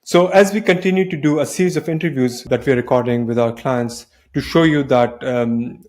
So as we continue to do a series of interviews that we're recording with our clients to show you that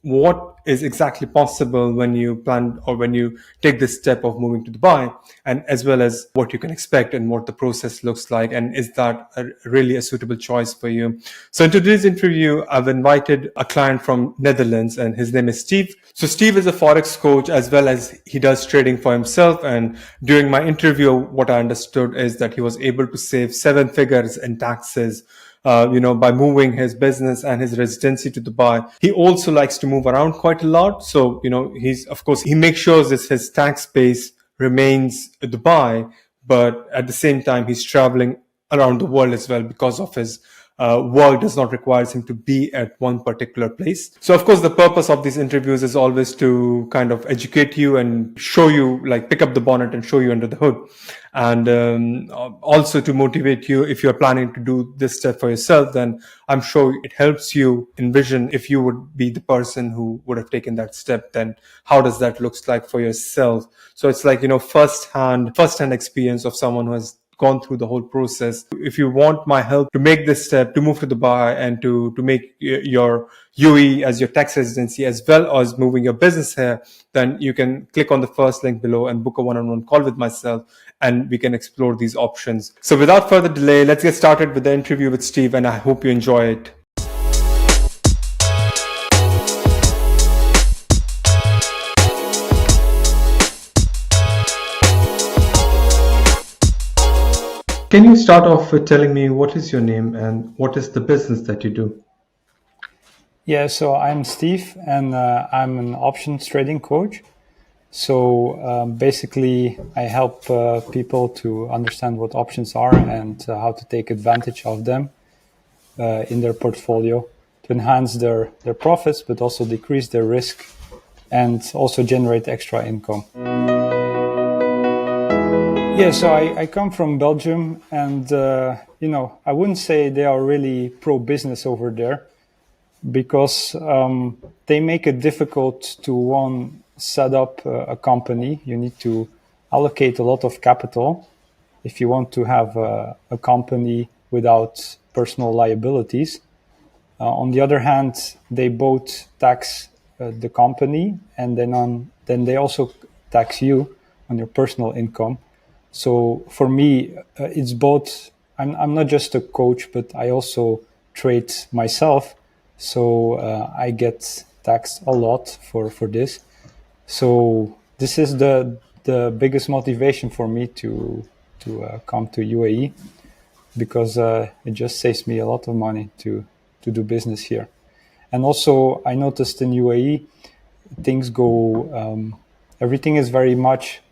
what is exactly possible when you plan or when you take this step of moving to Dubai, and as well as what you can expect and what the process looks like, and is that really a suitable choice for you. So in today's interview, I've invited a client from Netherlands, and his name is Steve. So Steve is a Forex coach as well as he does trading for himself. And during my interview, what I understood is that he was able to save 7 figures in taxes by moving his business and his residency to Dubai. He also likes to move around quite a lot. So, he makes sure that his tax base remains Dubai, but at the same time, he's traveling around the world as well because of his work does not require him to be at one particular place. So of course, the purpose of these interviews is always to kind of educate you and show you, like pick up the bonnet and show you under the hood. And also to motivate you if you're planning to do this step for yourself, then I'm sure it helps you envision if you would be the person who would have taken that step, then how does that looks like for yourself. So it's like, first-hand experience of someone who has gone through the whole process. If you want my help to make this step, to move to Dubai and to make your UAE as your tax residency, as well as moving your business here, then you can click on the first link below and book a one-on-one call with myself, and we can explore these options. So without further delay, let's get started with the interview with Steve, and I hope you enjoy it. Can you start off with telling me what is your name and what is the business that you do? Yeah, so I'm Steve, and I'm an options trading coach. So basically, I help people to understand what options are and how to take advantage of them in their portfolio to enhance their profits, but also decrease their risk and also generate extra income. Yeah, so I come from Belgium, and I wouldn't say they are really pro-business over there, because they make it difficult to set up a company. You need to allocate a lot of capital if you want to have a company without personal liabilities. On the other hand, they both tax the company, and then they also tax you on your personal income. So for me, it's both. I'm not just a coach, but I also trade myself. So I get taxed a lot for this. So this is the biggest motivation for me to come to UAE, because it just saves me a lot of money to do business here. And also I noticed in UAE, things go, everything is very much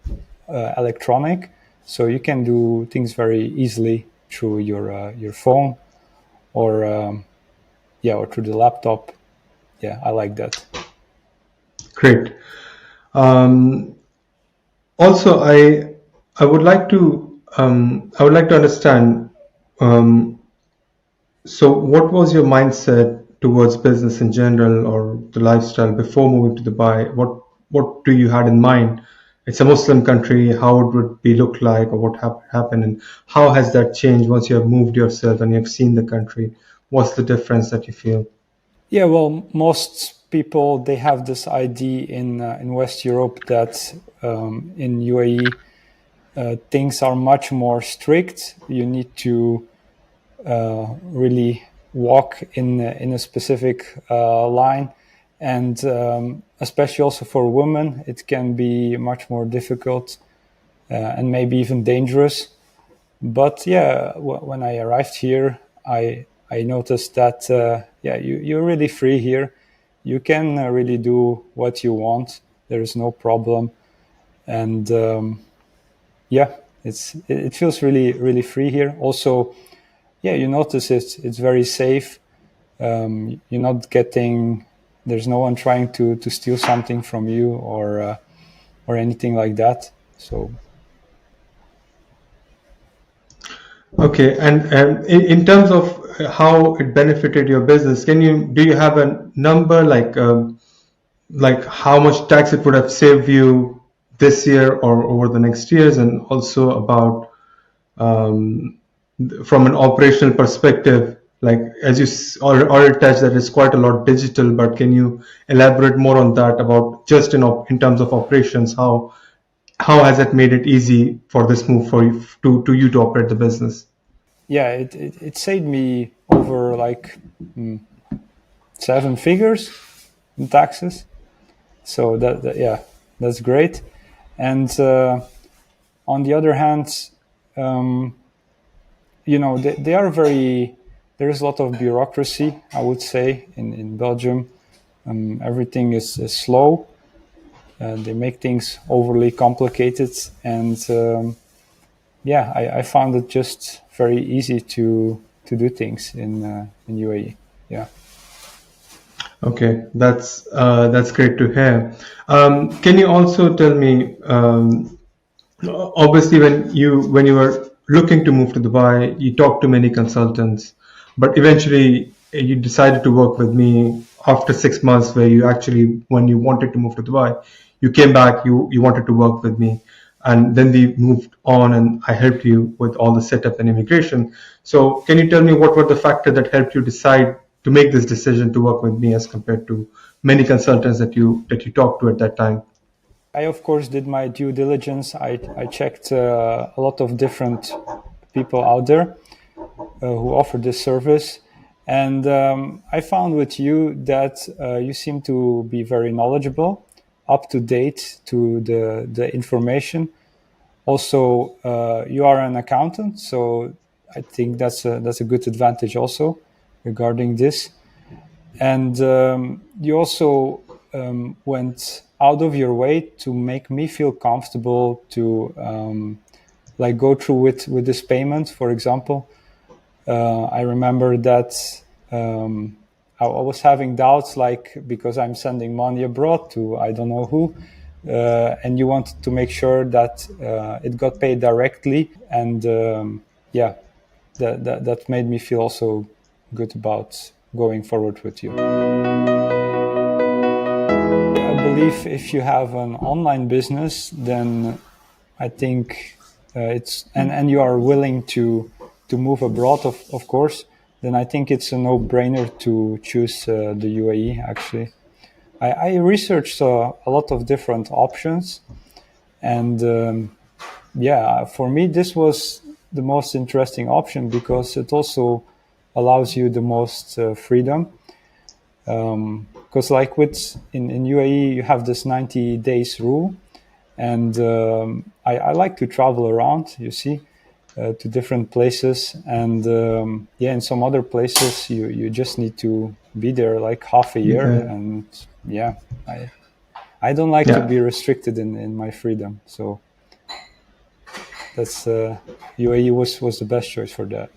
electronic. So you can do things very easily through your phone or through the laptop. Yeah, I like that. Great. Also, I would like to understand. So, what was your mindset towards business in general or the lifestyle before moving to Dubai? What do you had in mind? It's a Muslim country. How it would be look like, or what happened, and how has that changed once you have moved yourself and you have seen the country? What's the difference that you feel? Yeah, well, most people, they have this idea in West Europe that in UAE things are much more strict. You need to really walk in a specific line, and especially also for women, it can be much more difficult and maybe even dangerous. But yeah, when I arrived here, I noticed that you're really free here. You can really do what you want. There is no problem, and it feels really free here. Also, you notice it's very safe. You're not getting. There's no one trying to steal something from you or anything like that. So. Okay, and in terms of how it benefited your business, do you have a number like how much tax it would have saved you this year or over the next years, and also about from an operational perspective, like as you already touched, that is quite a lot digital, but can you elaborate more on that about just in terms of operations, how has it made it easy for this move for you to you to operate the business? Yeah, it saved me over like 7 figures in taxes. So yeah, that's great. And on the other hand, they are very. There is a lot of bureaucracy, I would say, in Belgium. Everything is slow. They make things overly complicated, and yeah, I found it just very easy to do things in UAE. Yeah. Okay, that's great to hear. Can you also tell me, obviously, when you were looking to move to Dubai, you talked to many consultants, but eventually you decided to work with me after 6 months, where you actually, when you wanted to move to Dubai, you came back, you wanted to work with me, and then we moved on, and I helped you with all the setup and immigration. So, can you tell me what were the factors that helped you decide to make this decision to work with me as compared to many consultants that you talked to at that time? I, of course, did my due diligence. I checked a lot of different people out there who offer this service. And I found with you that you seem to be very knowledgeable, up to date to the information. Also, you are an accountant, so I think that's a good advantage also regarding this. And you also went out of your way to make me feel comfortable to like go through with this payment, for example. I remember that I was having doubts, like because I'm sending money abroad to I don't know who, and you wanted to make sure that it got paid directly, and yeah, that made me feel also good about going forward with you. I believe if you have an online business, then I think it's and you are willing to move abroad, of course, then I think it's a no-brainer to choose the UAE. Actually, I researched a lot of different options, and yeah, for me this was the most interesting option because it also allows you the most freedom. Because like with in UAE you have this 90 days rule, and I like to travel around, you see, to different places, and yeah, in some other places you just need to be there like half a year, Yeah. and yeah, I don't like to Yeah. be restricted in my freedom, so that's UAE was the best choice for that.